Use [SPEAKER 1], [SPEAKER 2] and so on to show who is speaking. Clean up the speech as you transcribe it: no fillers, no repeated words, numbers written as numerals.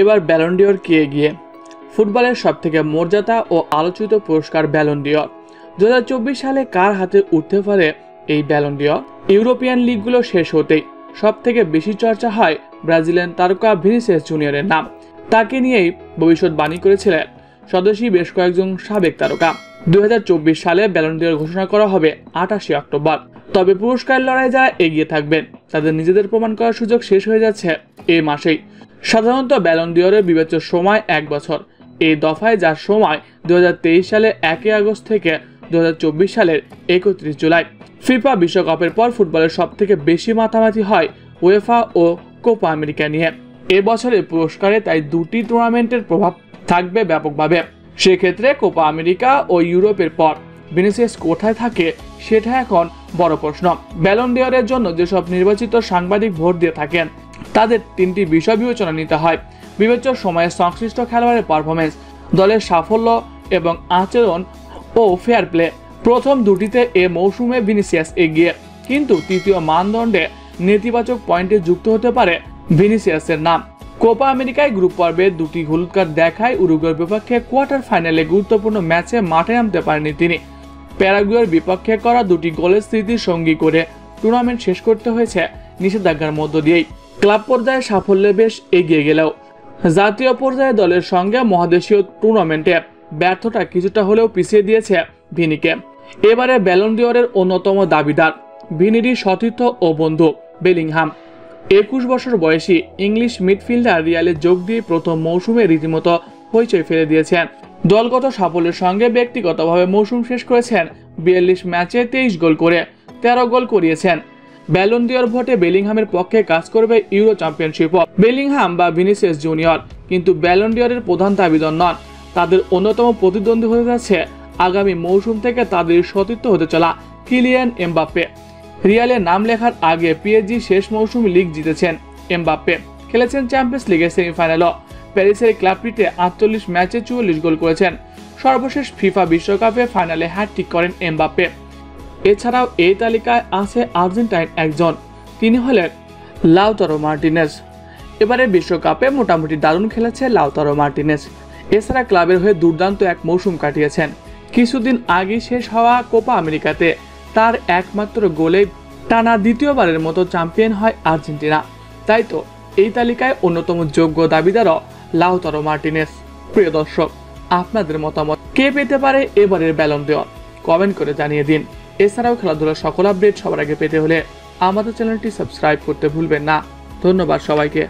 [SPEAKER 1] এবার Ballon d'Or কে এগিয়ে? ফুটবলের সবথেকে মর্যাদা ও আলোচিত পুরস্কার ব্যালন ডিওর। 2024 সালে কার হাতে উঠতে পারে এই ব্যালন ডিওর? ইউরোপিয়ান লিগগুলো শেষ হতেই সবথেকে বেশি চর্চা হয় ব্রাজিলিয়ান তারকা ভিনিসিয়াস জুনিয়রের নাম। তাকে নিয়েই ভবিষ্যৎবাণী করেছিলেন স্বদেশী বেশ কয়েকজন সাবেক তারকা। 2024 সালে ব্যালন ডিওর ঘোষণা করা হবে 28 অক্টোবর। তবে পুরস্কার লড়াই যারা এগিয়ে থাকবেন তাদের নিজেদের প্রমাণ করার সুযোগ শেষ হয়ে যাচ্ছে এই মাসেই। সাধারণত ব্যালন ডিওরের বিবেচ্য সময় 1 বছর। এই দফায় যার সময় 2023 সালে 1 আগস্ট থেকে 2024 সালের 31 জুলাই। ফিফা বিশ্বকাপের পর ফুটবলের সবথেকে বেশি মাতামাতি হয় উয়েফা ও কোপা আমেরিকা নিয়ে। এবছরের পুরস্কারে তাই দুটি টুর্নামেন্টের প্রভাব থাকবে ব্যাপকভাবে। সেক্ষেত্রে কোপা আমেরিকা ও ইউরোপের পর ভিনিসিয়াস কোথায় থাকে সেটা এখন বড় প্রশ্ন। ব্যালন ডিওরের জন্য যেসব নির্বাচিত সাংবাদিক ভোট দিয়ে থাকেন তাদের 3টি বিষয় বিবেচনা নিতে হয়। বিবেচ্য সময়ে সংশ্লিষ্ট খেলোয়াড়ের পারফরমেন্স, দলের সাফল্য এবং আচরণ ও ফেয়ার প্লে। প্রথম দুটিতে এ মৌসুমে ভিনিসিয়াস এগিয়ে, কিন্তু তৃতীয় মানদণ্ডে নেতিবাচক পয়েন্টে যুক্ত হতে পারে ভিনিসিয়াসের নাম। কোপা আমেরিকায় গ্রুপ পর্বে দুটি হলুদ কার্ড দেখায় উরুগুয়ের বিপক্ষে কোয়ার্টার ফাইনালে গুরুত্বপূর্ণ ম্যাচে মাঠে নামতে পারেননি তিনি। প্যারাগুয়ের বিপক্ষে করা দুটি গোলের স্মৃতি সঙ্গী করে টুর্নামেন্ট শেষ করতে হয়েছে নিষেধাজ্ঞার মধ্য দিয়েই। ক্লাব পর্যায়ে সাফল্যে বেশ এগিয়ে গেলেও জাতীয় পর্যায়ে দলের সঙ্গে মহাদেশীয় টুর্নামেন্টে ব্যর্থতা কিছুটা হলেও পিছিয়ে দিয়েছে ভিনিকে। এবারে ব্যালন ডিওরের অন্যতম দাবিদার ভিনিরই সতীর্থ ও বন্ধু বেলিংহাম। 21 বছর বয়সী ইংলিশ মিডফিল্ডার রিয়ালে যোগ দিয়ে প্রথম মৌসুমে রীতিমতো হইচই ফেলে দিয়েছেন। দলগত সাফল্যের সঙ্গে ব্যক্তিগতভাবে মৌসুম শেষ করেছেন 42 ম্যাচে 23 গোল করে 13 গোল করিয়েছেন। ব্যালন ডিওর ভোটে বেলিংহামের পক্ষে কাজ করবে ইউরো চ্যাম্পিয়নশিপও। বেলিংহাম বা ভিনিসিয়াস জুনিয়র কিন্তু ব্যালন ডিওরের প্রধান দাবিদার নন। তাদের অন্যতম প্রতিদ্বন্দ্বী হতে যাচ্ছে আগামী মৌসুম থেকে তাদের সতীর্থ হতে চলা কিলিয়ান এমবাপ্পে। রিয়ালে নাম লেখার আগে পিএসজি শেষ মৌসুমে লিগ জিতেছেন এমবাপ্পে। খেলেছেন চ্যাম্পিয়ন্স লিগের সেমিফাইনালও। প্যারিসের ক্লাবটিতে 48 ম্যাচে 44 গোল করেছেন। সর্বশেষ ফিফা বিশ্বকাপে ফাইনালে হ্যাটট্রিক করেন এমবাপ্পে। এছাড়াও এই তালিকায় আছে আর্জেন্টাইন একজন, তিনি হলেন লাউতারো মার্টিনেজ। এবারে বিশ্বকাপে মোটামুটি দারুণ খেলেছে লাউতারো মার্টিনেজ। এছাড়া ক্লাবের হয়ে দুর্দান্ত এক মৌসুম কাটিয়েছেন। কিছুদিন আগে শেষ হওয়া কোপা আমেরিকাতে তার একমাত্র গোলে টানা দ্বিতীয়বারের মতো চ্যাম্পিয়ন হয় আর্জেন্টিনা। তাই তো এই তালিকায় অন্যতম যোগ্য দাবিদারও লাউতারো মার্টিনেজ। প্রিয় দর্শক, আপনাদের মতামত কে পেতে পারে এবারের ব্যালন ডিওর? কমেন্ট করে জানিয়ে দিন। এছাড়াও খেলাধুলার সকল আপডেট সবার আগে পেতে হলে আমাদের চ্যানেলটি সাবস্ক্রাইব করতে ভুলবেন না। ধন্যবাদ সবাইকে।